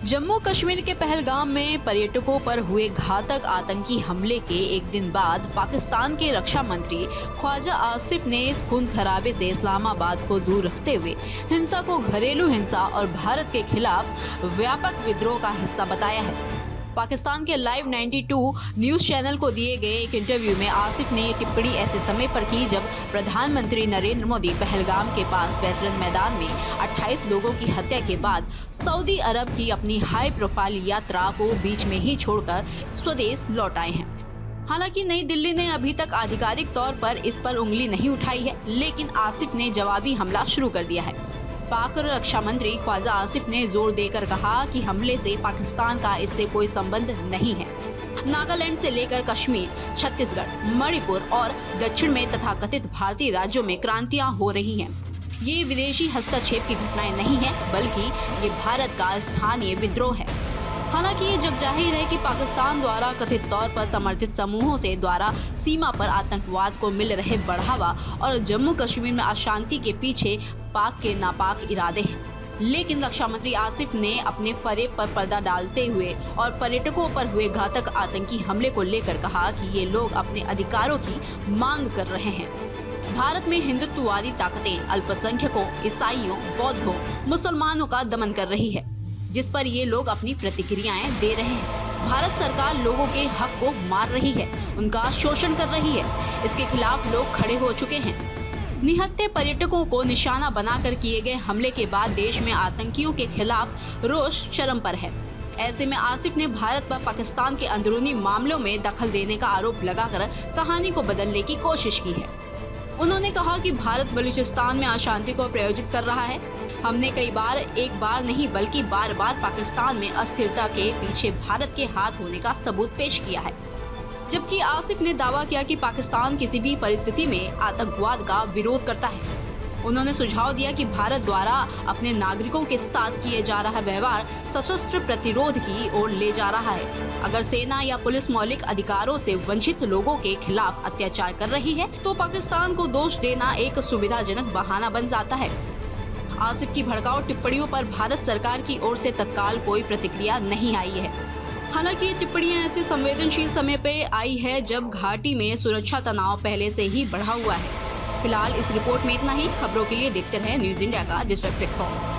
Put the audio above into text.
जम्मू कश्मीर के पहलगाम में पर्यटकों पर हुए घातक आतंकी हमले के एक दिन बाद पाकिस्तान के रक्षा मंत्री ख्वाजा आसिफ ने इस खून खराबे से इस्लामाबाद को दूर रखते हुए हिंसा को घरेलू हिंसा और भारत के खिलाफ व्यापक विद्रोह का हिस्सा बताया है। पाकिस्तान के लाइव 92 न्यूज चैनल को दिए गए एक इंटरव्यू में आसिफ ने ये टिप्पणी ऐसे समय पर की जब प्रधानमंत्री नरेंद्र मोदी पहलगाम के पास बैसरत मैदान में 28 लोगों की हत्या के बाद सऊदी अरब की अपनी हाई प्रोफाइल यात्रा को बीच में ही छोड़कर स्वदेश लौट आए हैं। हालांकि नई दिल्ली ने अभी तक आधिकारिक तौर पर इस पर उंगली नहीं उठाई है, लेकिन आसिफ ने जवाबी हमला शुरू कर दिया है। पाक रक्षा मंत्री ख्वाजा आसिफ ने जोर देकर कहा कि हमले से पाकिस्तान का इससे कोई संबंध नहीं है। नागालैंड से लेकर कश्मीर, छत्तीसगढ़, मणिपुर और दक्षिण में तथाकथित भारतीय राज्यों में क्रांतियां हो रही हैं। ये विदेशी हस्तक्षेप की घटनाएं नहीं है, बल्कि ये भारत का स्थानीय विद्रोह है। हालांकि ये जग जाहिर है कि पाकिस्तान द्वारा कथित तौर पर समर्थित समूहों से द्वारा सीमा पर आतंकवाद को मिल रहे बढ़ावा और जम्मू कश्मीर में अशांति के पीछे पाक के नापाक इरादे हैं। लेकिन रक्षा मंत्री आसिफ ने अपने फरेब पर पर्दा डालते हुए और पर्यटकों पर हुए घातक आतंकी हमले को लेकर कहा कि ये लोग अपने अधिकारों की मांग कर रहे हैं। भारत में हिंदुत्ववादी ताकतें अल्पसंख्यकों, ईसाइयों, बौद्धों, मुसलमानों का दमन कर रही है, जिस पर ये लोग अपनी प्रतिक्रियाएं दे रहे हैं। भारत सरकार लोगों के हक को मार रही है, उनका शोषण कर रही है। इसके खिलाफ लोग खड़े हो चुके हैं। निहत्थे पर्यटकों को निशाना बनाकर किए गए हमले के बाद देश में आतंकियों के खिलाफ रोष चरम पर है। ऐसे में आसिफ ने भारत पर पाकिस्तान के अंदरूनी मामलों में दखल देने का आरोप लगाकर कहानी को बदलने की कोशिश की है। उन्होंने कहा कि भारत बलूचिस्तान में अशांति को प्रायोजित कर रहा है। हमने कई बार, एक बार नहीं बल्कि बार बार पाकिस्तान में अस्थिरता के पीछे भारत के हाथ होने का सबूत पेश किया है। जबकि आसिफ ने दावा किया कि पाकिस्तान किसी भी परिस्थिति में आतंकवाद का विरोध करता है। उन्होंने सुझाव दिया कि भारत द्वारा अपने नागरिकों के साथ किए जा रहा व्यवहार सशस्त्र प्रतिरोध की ओर ले जा रहा है। अगर सेना या पुलिस मौलिक अधिकारों से वंचित लोगों के खिलाफ अत्याचार कर रही है तो पाकिस्तान को दोष देना एक सुविधाजनक बहाना बन जाता है। आसिफ की भड़काऊ टिप्पणियों पर भारत सरकार की ओर से तत्काल कोई प्रतिक्रिया नहीं आई है। हालांकि ये टिप्पणियां ऐसे संवेदनशील समय पे आई है जब घाटी में सुरक्षा तनाव पहले से ही बढ़ा हुआ है। फिलहाल इस रिपोर्ट में इतना ही। खबरों के लिए देखते रहें न्यूज इंडिया का डिजिटल प्लेटफॉर्म।